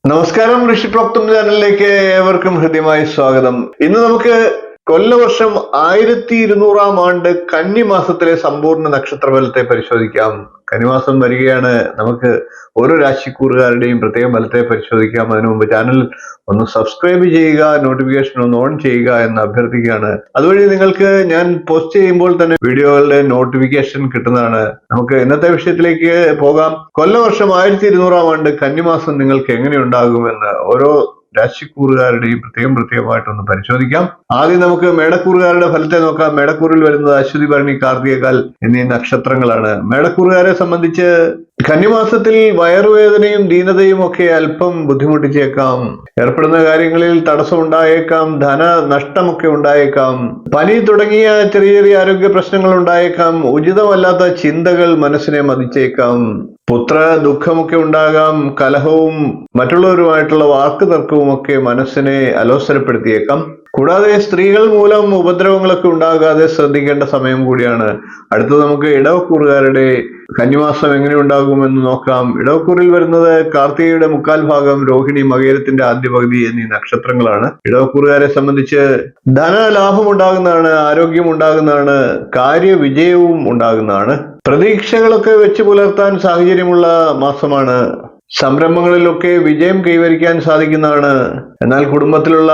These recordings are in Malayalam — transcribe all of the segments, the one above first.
നമസ്കാരം, ഋഷിപ്രോക്തം ചാനലിലേക്ക് ഏവർക്കും ഹൃദ്യമായ സ്വാഗതം. ഇന്ന് നമുക്ക് കൊല്ലവർഷം 1200 ആണ്ട് കന്നിമാസത്തിലെ സമ്പൂർണ്ണ നക്ഷത്രഫലത്തെ പരിശോധിക്കാം. കന്നിമാസം വരികയാണ്. നമുക്ക് ഓരോ രാശിക്കൂറുകാരുടെയും പ്രത്യേക ഫലത്തെ പരിശോധിക്കാം. അതിനു മുമ്പ് ചാനൽ ഒന്ന് സബ്സ്ക്രൈബ് ചെയ്യുക, നോട്ടിഫിക്കേഷൻ ഒന്ന് ഓൺ ചെയ്യുക എന്ന് അഭ്യർത്ഥിക്കുകയാണ്. അതുവഴി നിങ്ങൾക്ക് ഞാൻ പോസ്റ്റ് ചെയ്യുമ്പോൾ തന്നെ വീഡിയോകളുടെ നോട്ടിഫിക്കേഷൻ കിട്ടുന്നതാണ്. നമുക്ക് ഇന്നത്തെ വിഷയത്തിലേക്ക് പോകാം. കൊല്ലവർഷം 1200 ആണ്ട് കന്നിമാസം നിങ്ങൾക്ക് എങ്ങനെയുണ്ടാകുമെന്ന് ഓരോ രാശിക്കൂറുകാരുടെയും പ്രത്യേകമായിട്ടൊന്ന് പരിശോധിക്കാം. ആദ്യം നമുക്ക് മേടക്കൂറുകാരുടെ ഫലത്തെ നോക്കാം. മേടക്കൂറിൽ വരുന്നത് അശ്വതി, ഭരണി, കാർത്തികകാൽ എന്നീ നക്ഷത്രങ്ങളാണ്. മേടക്കൂറുകാരെ സംബന്ധിച്ച് കന്നിമാസത്തിൽ വയറുവേദനയും ദീനതയും ഒക്കെ അല്പം ബുദ്ധിമുട്ടിച്ചേക്കാം. ഏർപ്പെടുന്ന കാര്യങ്ങളിൽ തടസ്സമുണ്ടായേക്കാം. ധന നഷ്ടമൊക്കെ ഉണ്ടായേക്കാം. പനി തുടങ്ങിയ ചെറിയ ആരോഗ്യ പ്രശ്നങ്ങൾ ഉണ്ടായേക്കാം. ഉചിതമല്ലാത്ത ചിന്തകൾ മനസ്സിനെ മതിച്ചേക്കാം. പുത്ര ദുഃഖമൊക്കെ ഉണ്ടാകാം. കലഹവും മറ്റുള്ളവരുമായിട്ടുള്ള വാക്ക് തർക്കവും ഒക്കെ മനസ്സിനെ അലോസരപ്പെടുത്തിയേക്കാം. കൂടാതെ സ്ത്രീകൾ മൂലം ഉപദ്രവങ്ങളൊക്കെ ഉണ്ടാകാതെ ശ്രദ്ധിക്കേണ്ട സമയം കൂടിയാണ്. അടുത്തത് നമുക്ക് ഇടവക്കൂറുകാരുടെ കന്നിമാസം എങ്ങനെ ഉണ്ടാകുമെന്ന് നോക്കാം. ഇടവക്കൂറിൽ വരുന്നത് കാർത്തികയുടെ മുക്കാൽ ഭാഗം, രോഹിണി, മകേരത്തിന്റെ ആദ്യ പകുതി എന്നീ നക്ഷത്രങ്ങളാണ്. ഇടവക്കൂറുകാരെ സംബന്ധിച്ച് ധനലാഭം ഉണ്ടാകുന്നതാണ്, ആരോഗ്യം ഉണ്ടാകുന്നതാണ്, കാര്യവിജയവും ഉണ്ടാകുന്നതാണ്. പ്രതീക്ഷകളൊക്കെ വെച്ച് പുലർത്താൻ സാഹചര്യമുള്ള മാസമാണ്. സംരംഭങ്ങളിലൊക്കെ വിജയം കൈവരിക്കാൻ സാധിക്കുന്നതാണ്. എന്നാൽ കുടുംബത്തിലുള്ള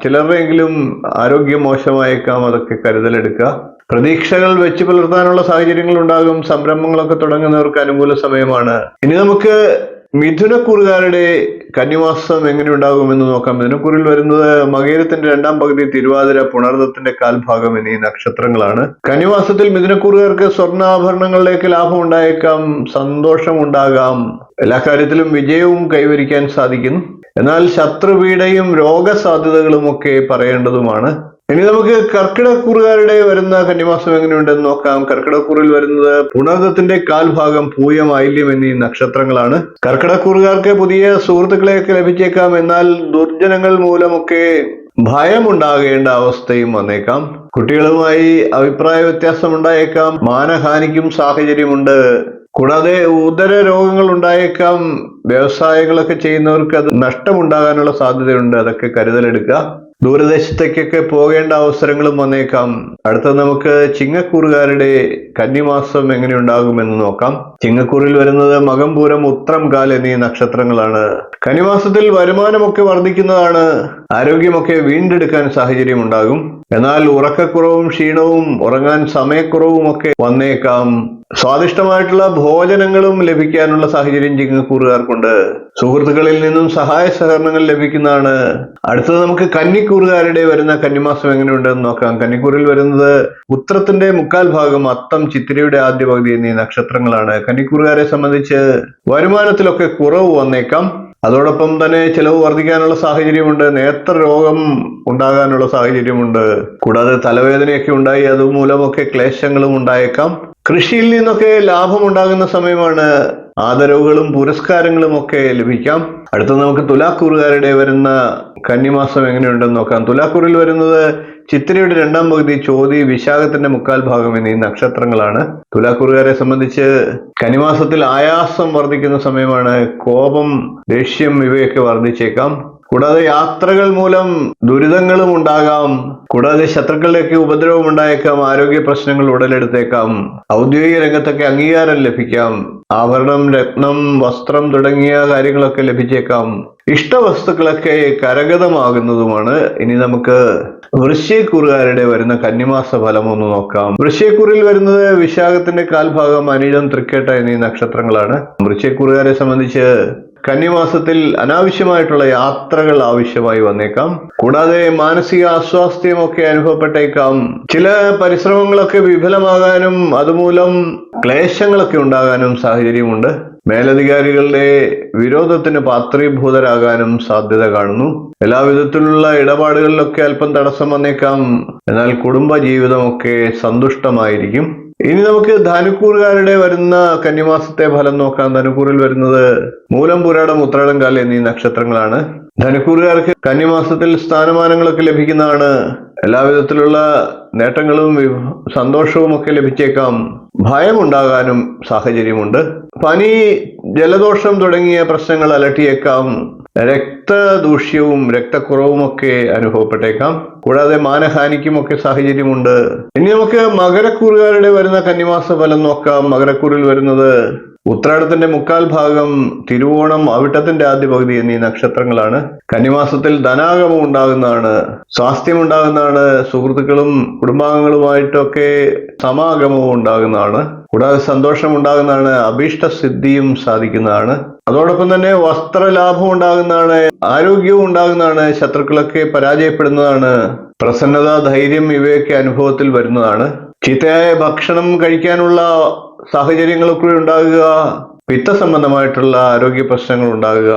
ചിലരുടെയെങ്കിലും ആരോഗ്യം മോശമായേക്കാം. അതൊക്കെ കരുതലെടുക്കുക. പ്രതീക്ഷകൾ വെച്ച് പുലർത്താനുള്ള സാഹചര്യങ്ങൾ ഉണ്ടാകും. സംരംഭങ്ങളൊക്കെ തുടങ്ങുന്നവർക്ക് അനുകൂല സമയമാണ്. ഇനി നമുക്ക് മിഥുനക്കൂറുകാരുടെ കന്നിമാസം എങ്ങനെ ഉണ്ടാകുമെന്ന് നോക്കാം. മിഥുനക്കൂറിൽ വരുന്നത് മകേരത്തിന്റെ രണ്ടാം പകുതി, തിരുവാതിര, പുണർദത്തിന്റെ കാൽഭാഗം എന്നീ നക്ഷത്രങ്ങളാണ്. കന്നിമാസത്തിൽ മിഥുനക്കൂറുകാർക്ക് സ്വർണ്ണാഭരണങ്ങളിലേക്ക് ലാഭം ഉണ്ടായേക്കാം. സന്തോഷം ഉണ്ടാകാം. എല്ലാ കാര്യത്തിലും വിജയവും കൈവരിക്കാൻ സാധിക്കും. എന്നാൽ ശത്രുപീഡയും രോഗസാധ്യതകളും ഒക്കെ പറയേണ്ടതുമാണ്. ഇനി നമുക്ക് കർക്കിടക്കൂറുകാരുടെ വരുന്ന കന്നിമാസം എങ്ങനെയുണ്ടെന്ന് നോക്കാം. കർക്കിടക്കൂറിൽ വരുന്നത് പുണർദത്തിന്റെ കാൽഭാഗം, പൂയം, ആയില്യം എന്നീ നക്ഷത്രങ്ങളാണ്. കർക്കിടക്കൂറുകാർക്ക് പുതിയ സുഹൃത്തുക്കളെയൊക്കെ ലഭിച്ചേക്കാം. എന്നാൽ ദുർജനങ്ങൾ മൂലമൊക്കെ ഭയമുണ്ടാകേണ്ട അവസ്ഥയും വന്നേക്കാം. കുട്ടികളുമായി അഭിപ്രായ വ്യത്യാസം ഉണ്ടായേക്കാം. മാനഹാനിക്കും സാഹചര്യമുണ്ട്. കൂടാതെ ഉദര രോഗങ്ങൾ ഉണ്ടായേക്കാം. വ്യവസായങ്ങളൊക്കെ ചെയ്യുന്നവർക്ക് അത് നഷ്ടമുണ്ടാകാനുള്ള സാധ്യതയുണ്ട്. അതൊക്കെ കരുതലെടുക്കുക. ദൂരദേശത്തേക്കൊക്കെ പോകേണ്ട അവസരങ്ങളും വന്നേക്കാം. അടുത്തത് നമുക്ക് ചിങ്ങക്കൂറുകാരുടെ കന്നിമാസം എങ്ങനെ ഉണ്ടാകുമെന്ന് നോക്കാം. ചിങ്ങക്കൂറിൽ വരുന്നത് മകം, പൂരം, ഉത്രം, കാൽ എന്നീ നക്ഷത്രങ്ങളാണ്. കന്നിമാസത്തിൽ വരുമാനമൊക്കെ വർദ്ധിക്കുന്നതാണ്. ആരോഗ്യമൊക്കെ വീണ്ടെടുക്കാൻ സാഹചര്യം ഉണ്ടാകും. എന്നാൽ ഉറക്കക്കുറവും ക്ഷീണവും ഉറങ്ങാൻ സമയക്കുറവും ഒക്കെ വന്നേക്കാം. സ്വാദിഷ്ടമായിട്ടുള്ള ഭോജനങ്ങളും ലഭിക്കാനുള്ള സാഹചര്യം ചിങ്ങക്കൂറുകാർക്കുണ്ട്. സുഹൃത്തുക്കളിൽ നിന്നും സഹായ സഹകരണങ്ങൾ ലഭിക്കുന്നതാണ്. അടുത്തത് നമുക്ക് കന്നിക്കൂറുകാരുടെ വരുന്ന കന്നിമാസം എങ്ങനെയുണ്ടെന്ന് നോക്കാം. കന്നിക്കൂറിൽ വരുന്നത് ഉത്രത്തിന്റെ മുക്കാൽ ഭാഗം, അത്തം, ചിത്തിരയുടെ ആദ്യ പകുതി എന്നീ നക്ഷത്രങ്ങളാണ്. കന്നിക്കൂറുകാരെ സംബന്ധിച്ച് വരുമാനത്തിലൊക്കെ കുറവ് വന്നേക്കാം. അതോടൊപ്പം തന്നെ ചെലവ് വർദ്ധിക്കാനുള്ള സാഹചര്യമുണ്ട്. നേത്രരോഗം ഉണ്ടാകാനുള്ള സാഹചര്യമുണ്ട്. കൂടാതെ തലവേദനയൊക്കെ ഉണ്ടായി അതുമൂലമൊക്കെ ക്ലേശങ്ങളും ഉണ്ടായേക്കാം. കൃഷിയിൽ നിന്നൊക്കെ ലാഭം ഉണ്ടാകുന്ന സമയമാണ്. ആദരവുകളും പുരസ്കാരങ്ങളും ഒക്കെ ലഭിക്കാം. അടുത്ത നമുക്ക് തുലാക്കൂറുകാരുടെ വരുന്ന കന്നിമാസം എങ്ങനെയുണ്ടെന്ന് നോക്കാം. തുലാക്കൂറിൽ വരുന്നത് ചിത്തിരയുടെ രണ്ടാം പകുതി, ചോതി, വിശാഖത്തിന്റെ മുക്കാൽ ഭാഗം എന്നീ നക്ഷത്രങ്ങളാണ്. തുലാക്കൂറുകാരെ സംബന്ധിച്ച് കന്നിമാസത്തിൽ ആയാസം വർദ്ധിക്കുന്ന സമയമാണ്. കോപം, ദേഷ്യം ഇവയൊക്കെ വർദ്ധിച്ചേക്കാം. കൂടാതെ യാത്രകൾ മൂലം ദുരിതങ്ങളും ഉണ്ടാകാം. കൂടാതെ ശത്രുക്കളുടെയൊക്കെ ഉപദ്രവം ഉണ്ടായേക്കാം. ആരോഗ്യ പ്രശ്നങ്ങൾ ഉടലെടുത്തേക്കാം. ഔദ്യോഗിക രംഗത്തൊക്കെ അംഗീകാരം ലഭിക്കാം. ആഭരണം, രത്നം, വസ്ത്രം തുടങ്ങിയ കാര്യങ്ങളൊക്കെ ലഭിച്ചേക്കാം. ഇഷ്ടവസ്തുക്കളൊക്കെ കരഗതമാകുന്നതുമാണ്. ഇനി നമുക്ക് വൃശ്ചികക്കൂറുകാരുടെ വരുന്ന കന്നിമാസ ഫലം ഒന്ന് നോക്കാം. വൃശ്ചികക്കൂറിൽ വരുന്നത് വിശാഖത്തിന്റെ കാൽഭാഗം, അനിഴം, തൃക്കേട്ട എന്നീ നക്ഷത്രങ്ങളാണ്. വൃശ്ചികക്കൂറുകാരെ സംബന്ധിച്ച് കന്നിമാസത്തിൽ അനാവശ്യമായിട്ടുള്ള യാത്രകൾ ആവശ്യമായി വന്നേക്കാം. കൂടാതെ മാനസിക അസ്വാസ്ഥ്യമൊക്കെ അനുഭവപ്പെട്ടേക്കാം. ചില പരിശ്രമങ്ങളൊക്കെ വിഫലമാകാനും അതുമൂലം ക്ലേശങ്ങളൊക്കെ ഉണ്ടാകാനും സാഹചര്യമുണ്ട്. മേലധികാരികളുടെ വിരോധത്തിന് പാത്രീഭൂതരാകാനും സാധ്യത കാണുന്നു. എല്ലാവിധത്തിലുള്ള ഇടപാടുകളിലൊക്കെ അല്പം തടസ്സം വന്നേക്കാം. എന്നാൽ കുടുംബ ജീവിതമൊക്കെ സന്തുഷ്ടമായിരിക്കും. ഇനി നമുക്ക് ധനുക്കൂറുകാരുടെ വരുന്ന കന്നിമാസത്തെ ഫലം നോക്കാം. ധനുക്കൂറിൽ വരുന്നത് മൂലം, പുരാടം, ഉത്രാടം, കാൽ എന്നീ നക്ഷത്രങ്ങളാണ്. ധനുക്കൂറുകാർക്ക് കന്നിമാസത്തിൽ സ്ഥാനമാനങ്ങളൊക്കെ ലഭിക്കുന്നതാണ്. എല്ലാവിധത്തിലുള്ള നേട്ടങ്ങളും സന്തോഷവും ഒക്കെ ലഭിച്ചേക്കാം. ഭയമുണ്ടാകാനും സാഹചര്യമുണ്ട്. പനി, ജലദോഷം തുടങ്ങിയ പ്രശ്നങ്ങൾ അലട്ടിയേക്കാം. രക്തദൂഷ്യവും രക്തക്കുറവുമൊക്കെ അനുഭവപ്പെട്ടേക്കാം. കൂടാതെ മാനഹാനിക്കുമൊക്കെ സാഹചര്യമുണ്ട്. ഇനി നമുക്ക് മകരക്കൂറുകാരുടെ വരുന്ന കന്നിമാസ ഫലം നോക്കാം. മകരക്കൂറിൽ വരുന്നത് ഉത്രാടത്തിന്റെ മുക്കാൽ ഭാഗം, തിരുവോണം, അവിട്ടത്തിന്റെ ആദ്യ പകുതി എന്നീ നക്ഷത്രങ്ങളാണ്. കന്നിമാസത്തിൽ ധനാഗമം ഉണ്ടാകുന്നതാണ്, സ്വാസ്ഥ്യം ഉണ്ടാകുന്നതാണ്, സുഹൃത്തുക്കളും കുടുംബാംഗങ്ങളുമായിട്ടൊക്കെ സമാഗമവും ഉണ്ടാകുന്നതാണ്. കൂടാതെ സന്തോഷം ഉണ്ടാകുന്നതാണ്, അഭീഷ്ട സിദ്ധിയും സാധിക്കുന്നതാണ്. അതോടൊപ്പം തന്നെ വസ്ത്രലാഭം ഉണ്ടാകുന്നതാണ്, ആരോഗ്യവും ഉണ്ടാകുന്നതാണ്, ശത്രുക്കളൊക്കെ പരാജയപ്പെടുന്നതാണ്, പ്രസന്നത, ധൈര്യം ഇവയൊക്കെ അനുഭവത്തിൽ വരുന്നതാണ്. ചീത്തയായ ഭക്ഷണം കഴിക്കാനുള്ള സാഹചര്യങ്ങളൊക്കെ ഉണ്ടാകുക, പിത്ത സംബന്ധമായിട്ടുള്ള ആരോഗ്യ പ്രശ്നങ്ങൾ ഉണ്ടാകുക,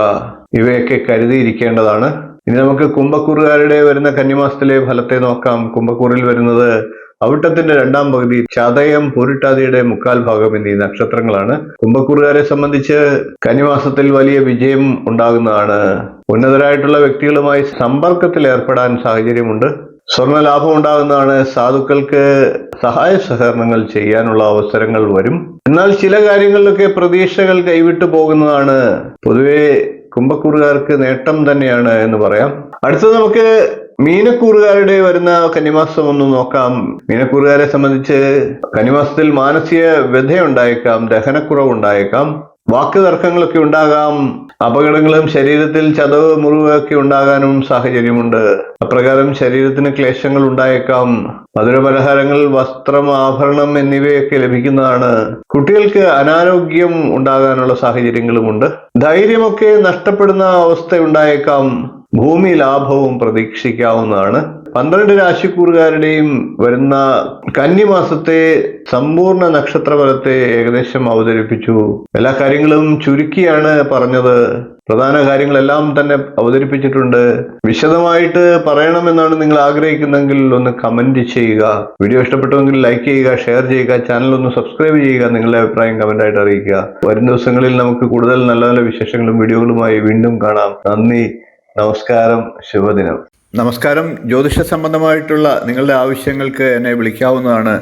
ഇവയൊക്കെ കരുതിയിരിക്കേണ്ടതാണ്. ഇനി നമുക്ക് കുംഭക്കൂറുകാരുടെ വരുന്ന കന്നിമാസത്തിലെ ഫലത്തെ നോക്കാം. കുംഭക്കൂറിൽ വരുന്നത് അവിട്ടത്തിന്റെ രണ്ടാം പകുതി, ചതയം, പൊരുട്ടാതിയുടെ മുക്കാൽ ഭാഗം എന്നീ നക്ഷത്രങ്ങളാണ്. കുംഭക്കൂറുകാരെ സംബന്ധിച്ച് കന്നിമാസത്തിൽ വലിയ വിജയം ഉണ്ടാകുന്നതാണ്. ഉന്നതരായിട്ടുള്ള വ്യക്തികളുമായി സമ്പർക്കത്തിൽ ഏർപ്പെടാൻ സാഹചര്യമുണ്ട്. സ്വർണ്ണ ലാഭം ഉണ്ടാകുന്നതാണ്. സാധുക്കൾക്ക് സഹായ സഹകരണങ്ങൾ ചെയ്യാനുള്ള അവസരങ്ങൾ വരും. എന്നാൽ ചില കാര്യങ്ങളിലൊക്കെ പ്രതീക്ഷകൾ കൈവിട്ടു പോകുന്നതാണ്. പൊതുവെ കുംഭക്കൂറുകാർക്ക് നേട്ടം തന്നെയാണ് എന്ന് പറയാം. അടുത്തത് നമുക്ക് മീനക്കൂറുകാരുടെ വരുന്ന കന്നിമാസം ഒന്ന് നോക്കാം. മീനക്കൂറുകാരെ സംബന്ധിച്ച് കന്നിമാസത്തിൽ മാനസിക വ്യഥയുണ്ടായേക്കാം, ദഹനക്കുറവ് ഉണ്ടായേക്കാം, വാക്ക് തർക്കങ്ങളൊക്കെ ഉണ്ടാകാം, അപകടങ്ങളും ശരീരത്തിൽ ചതവ് മുറിവൊക്കെ ഉണ്ടാകാനും സാഹചര്യമുണ്ട്. അപ്രകാരം ശരീരത്തിന് ക്ലേശങ്ങൾ ഉണ്ടായേക്കാം. മധുരപലഹാരങ്ങൾ, വസ്ത്രം, ആഭരണം എന്നിവയൊക്കെ ലഭിക്കുന്നതാണ്. കുട്ടികൾക്ക് അനാരോഗ്യം ഉണ്ടാകാനുള്ള സാഹചര്യങ്ങളുമുണ്ട്. ധൈര്യമൊക്കെ നഷ്ടപ്പെടുന്ന അവസ്ഥ ഉണ്ടായേക്കാം. ഭൂമി ലാഭവും പ്രതീക്ഷിക്കാവുന്നതാണ്. 12 രാശിക്കൂറുകാരുടെയും വരുന്ന കന്നിമാസത്തെ സമ്പൂർണ്ണ നക്ഷത്രഫലത്തെ ഏകദേശം അവതരിപ്പിച്ചു. എല്ലാ കാര്യങ്ങളും ചുരുക്കിയാണ് പറഞ്ഞത്. പ്രധാന കാര്യങ്ങളെല്ലാം തന്നെ അവതരിപ്പിച്ചിട്ടുണ്ട്. വിശദമായിട്ട് പറയണമെന്നാണ് നിങ്ങൾ ആഗ്രഹിക്കുന്നതെങ്കിൽ ഒന്ന് കമന്റ് ചെയ്യുക. വീഡിയോ ഇഷ്ടപ്പെട്ടുവെങ്കിൽ ലൈക്ക് ചെയ്യുക, ഷെയർ ചെയ്യുക, ചാനൽ ഒന്ന് സബ്സ്ക്രൈബ് ചെയ്യുക, നിങ്ങളുടെ അഭിപ്രായം കമന്റായിട്ട് അറിയിക്കുക. വരും ദിവസങ്ങളിൽ നമുക്ക് കൂടുതൽ നല്ല നല്ല വിശേഷങ്ങളും വീഡിയോകളുമായി വീണ്ടും കാണാം. നന്ദി, നമസ്കാരം, ശുഭദിനം. നമസ്കാരം. ജ്യോതിഷ സംബന്ധമായിട്ടുള്ള നിങ്ങളുടെ ആവശ്യങ്ങൾക്ക് എന്നെ വിളിക്കാവുന്നതാണ്.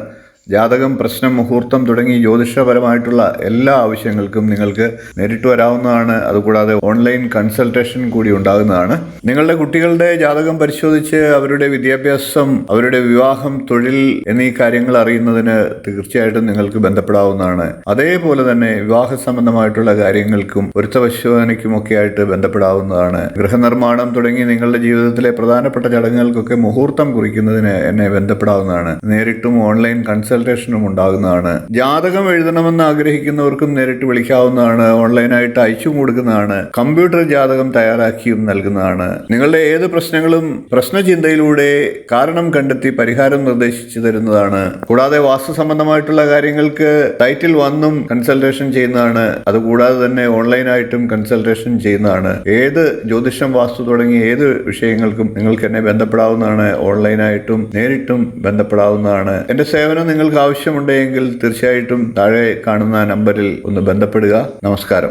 ജാതകം, പ്രശ്നം, മുഹൂർത്തം തുടങ്ങി ജ്യോതിഷപരമായിട്ടുള്ള എല്ലാ ആവശ്യങ്ങൾക്കും നിങ്ങൾക്ക് നേരിട്ട് വരാവുന്നതാണ്. അതുകൂടാതെ ഓൺലൈൻ കൺസൾട്ടേഷൻ കൂടി ഉണ്ടാകുന്നതാണ്. നിങ്ങളുടെ കുട്ടികളുടെ ജാതകം പരിശോധിച്ച് അവരുടെ വിദ്യാഭ്യാസം, അവരുടെ വിവാഹം, തൊഴിൽ എന്നീ കാര്യങ്ങൾ അറിയുന്നതിന് തീർച്ചയായിട്ടും നിങ്ങൾക്ക് ബന്ധപ്പെടാവുന്നതാണ്. അതേപോലെ തന്നെ വിവാഹ സംബന്ധമായിട്ടുള്ള കാര്യങ്ങൾക്കും പൊരുത്തപരിശോധനയ്ക്കുമൊക്കെ ആയിട്ട് ബന്ധപ്പെടാവുന്നതാണ്. ഗൃഹനിർമ്മാണം തുടങ്ങി നിങ്ങളുടെ ജീവിതത്തിലെ പ്രധാനപ്പെട്ട ചടങ്ങുകൾക്കൊക്കെ മുഹൂർത്തം കുറിക്കുന്നതിന് എന്നെ ബന്ധപ്പെടാവുന്നതാണ്. നേരിട്ടും ഓൺലൈൻ കൺസൾട്ടേഷനും ഉണ്ടാകുന്നതാണ്. ജാതകം എഴുതണമെന്ന് ആഗ്രഹിക്കുന്നവർക്കും നേരിട്ട് വിളിക്കാവുന്നതാണ്. ഓൺലൈനായിട്ട് അയച്ചും കൊടുക്കുന്നതാണ്. കമ്പ്യൂട്ടർ ജാതകം തയ്യാറാക്കിയും നൽകുന്നതാണ്. നിങ്ങളുടെ ഏത് പ്രശ്നങ്ങളും പ്രശ്നചിന്തയിലൂടെ കാരണം കണ്ടെത്തി പരിഹാരം നിർദ്ദേശിച്ചു തരുന്നതാണ്. കൂടാതെ വാസ്തു സംബന്ധമായിട്ടുള്ള കാര്യങ്ങൾക്ക് ടൈറ്റിൽ വന്നും കൺസൾട്ടേഷൻ ചെയ്യുന്നതാണ്. അതുകൂടാതെ തന്നെ ഓൺലൈനായിട്ടും കൺസൾട്ടേഷൻ ചെയ്യുന്നതാണ്. ഏത് ജ്യോതിഷം, വാസ്തു തുടങ്ങി ഏത് വിഷയങ്ങൾക്കും നിങ്ങൾക്ക് എന്നെ ബന്ധപ്പെടാവുന്നതാണ്. ഓൺലൈനായിട്ടും നേരിട്ടും ബന്ധപ്പെടാവുന്നതാണ്. എന്റെ സേവനം നിങ്ങൾക്ക് ആവശ്യമുണ്ടെങ്കിൽ തീർച്ചയായിട്ടും താഴെ കാണുന്ന നമ്പറിൽ ഒന്ന് ബന്ധപ്പെടുക. നമസ്കാരം.